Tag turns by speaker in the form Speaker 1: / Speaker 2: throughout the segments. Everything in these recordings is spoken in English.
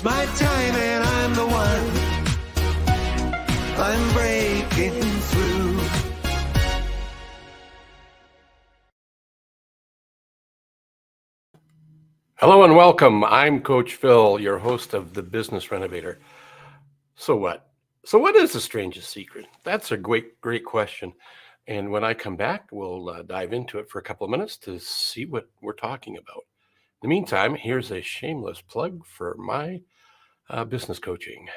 Speaker 1: It's my time and I'm the one. I'm breaking through.
Speaker 2: Hello and welcome. I'm Coach Phil, your host of the Business Renovator. So what? So what is the strangest secret? That's a great question. And when I come back, we'll dive into it for a couple of minutes to see what we're talking about. In the meantime, here's a shameless plug for my business coaching.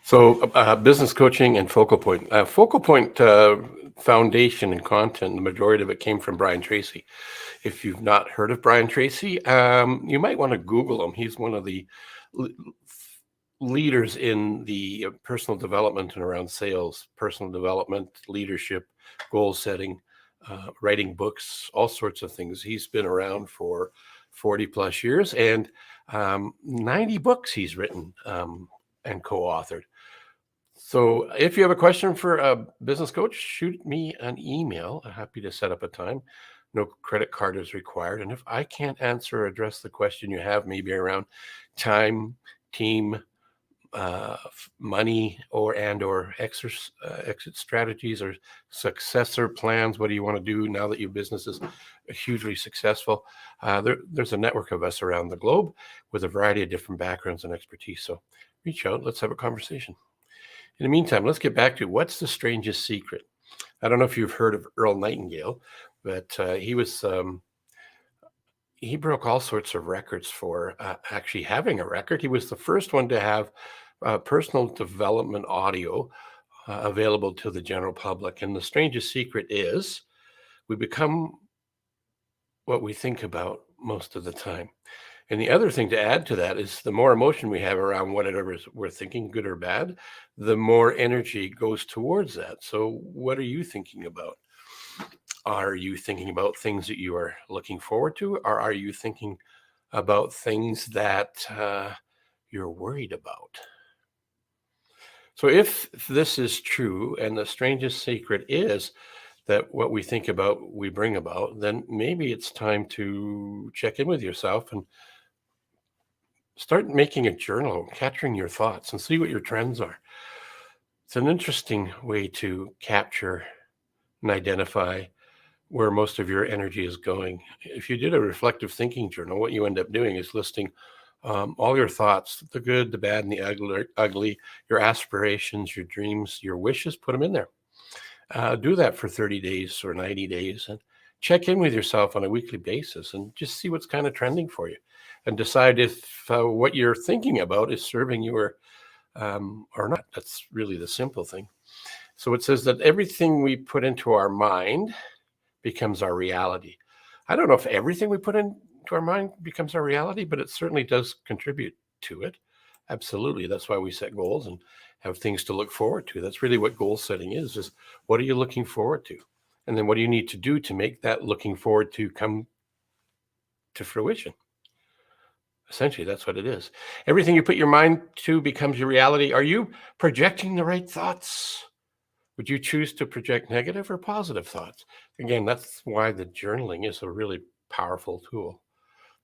Speaker 2: So business coaching and focal point. Focal point foundation and content, the majority of it came from Brian Tracy. If you've not heard of Brian Tracy, you might want to Google him. He's one of the leaders in the personal development and around sales, personal development, leadership, goal setting, writing books, all sorts of things. He's been around for 40 plus years, and 90 books he's written and co-authored. So if you have a question for a business coach, shoot me an email. I'm happy to set up a time. No credit card is required. And if I can't answer or address the question you have, maybe around time, team, money, or exit strategies or successor plans, what do you want to do now that your business is hugely successful? There's a network of us around the globe with a variety of different backgrounds and expertise. So reach out. Let's have a conversation. In the meantime, let's get back to what's the strangest secret. I don't know if you've heard of Earl Nightingale, but he broke all sorts of records for actually having a record. He was the first one to have personal development audio available to the general public. And the strangest secret is we become what we think about most of the time. And the other thing to add to that is the more emotion we have around whatever we're thinking, good or bad, the more energy goes towards that. So what are you thinking about? Are you thinking about things that you are looking forward to? Or are you thinking about things that you're worried about? So if this is true, and the strangest secret is that what we think about, we bring about, then maybe it's time to check in with yourself and start making a journal, capturing your thoughts and see what your trends are. It's an interesting way to capture and identify where most of your energy is going. If you did a reflective thinking journal, what you end up doing is listing all your thoughts, the good, the bad, and the ugly, your aspirations, your dreams, your wishes, put them in there. Do that for 30 days or 90 days and check in with yourself on a weekly basis and just see what's kind of trending for you and decide if what you're thinking about is serving you or not. That's really the simple thing. So it says that everything we put into our mind becomes our reality. I don't know if everything we put into our mind becomes our reality, but it certainly does contribute to it. Absolutely. That's why we set goals and have things to look forward to. That's really what goal setting is what are you looking forward to? And then what do you need to do to make that looking forward to come to fruition? Essentially, that's what it is. Everything you put your mind to becomes your reality. Are you projecting the right thoughts? Would you choose to project negative or positive thoughts? Again, that's why the journaling is a really powerful tool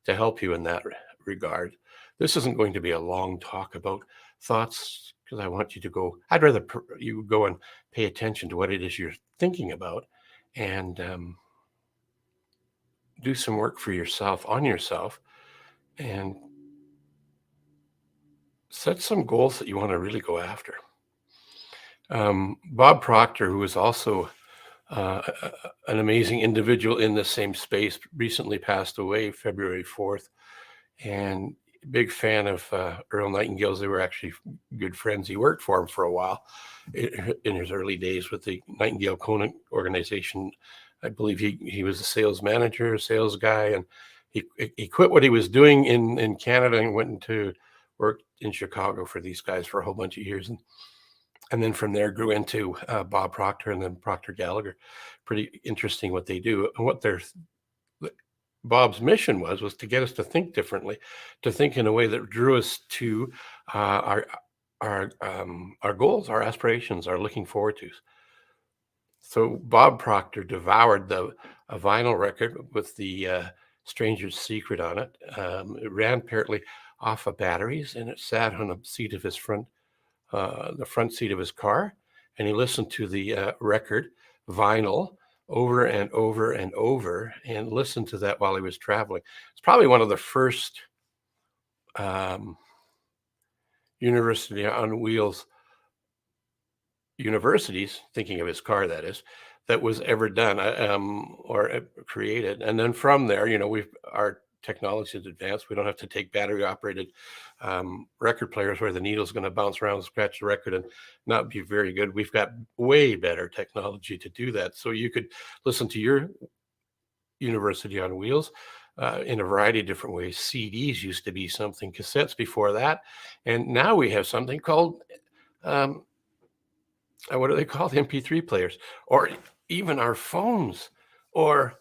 Speaker 2: to help you in that regard. This isn't going to be a long talk about thoughts because I want you to go, I'd rather you go and pay attention to what it is you're thinking about and do some work for yourself, on yourself, and set some goals that you want to really go after. Bob Proctor, who is also an amazing individual in the same space, recently passed away February 4th. And big fan of Earl Nightingale's. They were actually good friends. He worked for him for a while in his early days with the Nightingale Conant organization. I believe he was a sales manager, a sales guy, and he quit what he was doing in Canada and went into work in Chicago for these guys for a whole bunch of years. And then from there grew into Bob Proctor and then Proctor Gallagher. Pretty interesting what they do. And what Bob's mission was to get us to think differently, to think in a way that drew us to our goals, our aspirations, our looking forward to. So Bob Proctor devoured a vinyl record with the Strangest Secret on it. It ran apparently off of batteries, and it sat on the seat of his the front seat of his car, and he listened to the record vinyl over and over and over, and listened to that while he was traveling. It's probably one of the first University on Wheels universities, thinking of his car, that is, that was ever done or created. And then from there, our technology has advanced. We don't have to take battery operated record players where the needle's going to bounce around and scratch the record and not be very good. We've got way better technology to do that. So you could listen to your University on Wheels in a variety of different ways. CDs used to be something, cassettes before that. And now we have something called, what are they called? MP3 players, or even our phones, or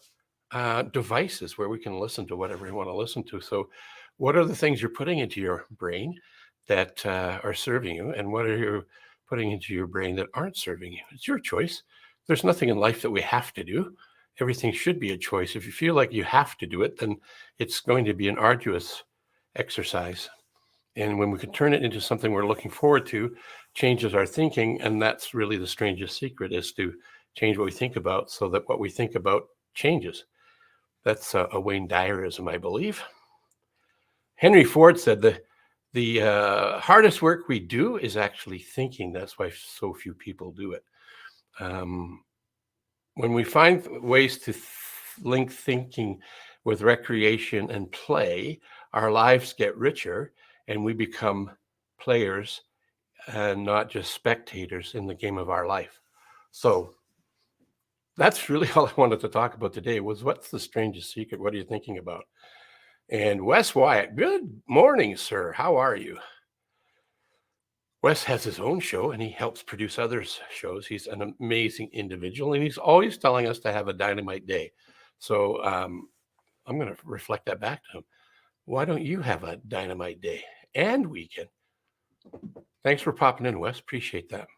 Speaker 2: devices where we can listen to whatever we want to listen to. So what are the things you're putting into your brain that are serving you, and what are you putting into your brain that aren't serving you? It's your choice. There's nothing in life that we have to do. Everything should be a choice. If you feel like you have to do it, then it's going to be an arduous exercise. And when we can turn it into something we're looking forward to, changes our thinking. And that's really the strangest secret, is to change what we think about so that what we think about changes. That's a Wayne Dyerism, I believe. Henry Ford said the hardest work we do is actually thinking. That's why so few people do it. When we find ways to link thinking with recreation and play, our lives get richer and we become players and not just spectators in the game of our life. So that's really all I wanted to talk about today, was what's the strangest secret? What are you thinking about? And Wes Wyatt, good morning, sir. How are you? Wes has his own show and he helps produce others' shows. He's an amazing individual and he's always telling us to have a dynamite day. So I'm going to reflect that back to him. Why don't you have a dynamite day and weekend? Thanks for popping in, Wes. Appreciate that.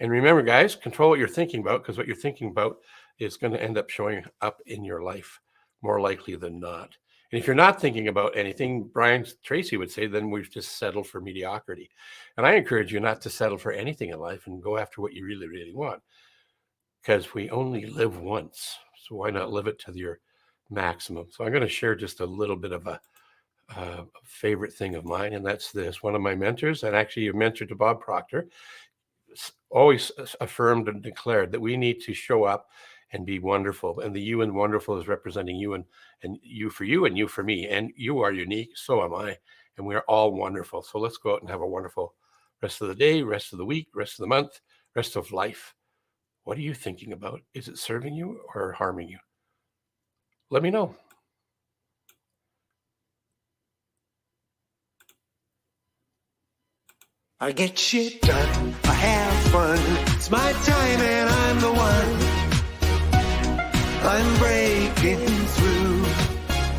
Speaker 2: And remember, guys, control what you're thinking about, because what you're thinking about is going to end up showing up in your life more likely than not. And if you're not thinking about anything, Brian Tracy would say, then we've just settled for mediocrity. And I encourage you not to settle for anything in life and go after what you really, really want, because we only live once. So why not live it to your maximum? So I'm going to share just a little bit of a favorite thing of mine, and that's this. One of my mentors, and actually a mentor to Bob Proctor, always affirmed and declared that we need to show up and be wonderful. And the you and wonderful is representing you and you for you and you for me. And you are unique, so am I. And we are all wonderful. So let's go out and have a wonderful rest of the day, rest of the week, rest of the month, rest of life. What are you thinking about? Is it serving you or harming you? Let me know.
Speaker 1: I get shit done, I have fun. It's my time and I'm the one. I'm breaking through.